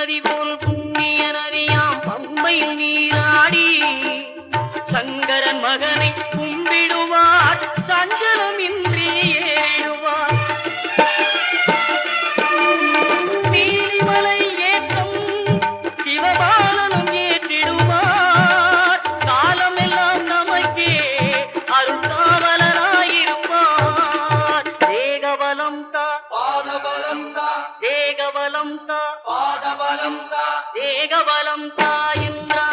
நதி போல் புண்ணிய நதியாம் பம்பையில் நீராடி சங்கரன் மகனை கும்பிடுவார் சஞ்சலமின்றி ஏறிடுவார். நீலிமலை ஏற்றம் சிவபாலனும் ஏற்றிடுவார். காலமெல்லாம் நமக்கே அருள்காவலராயிருப்பார். தேகபலம் தா பாதபலம் தா தேகபலம் தா பாதபலம் தா தேகபலம் தா இந்திரா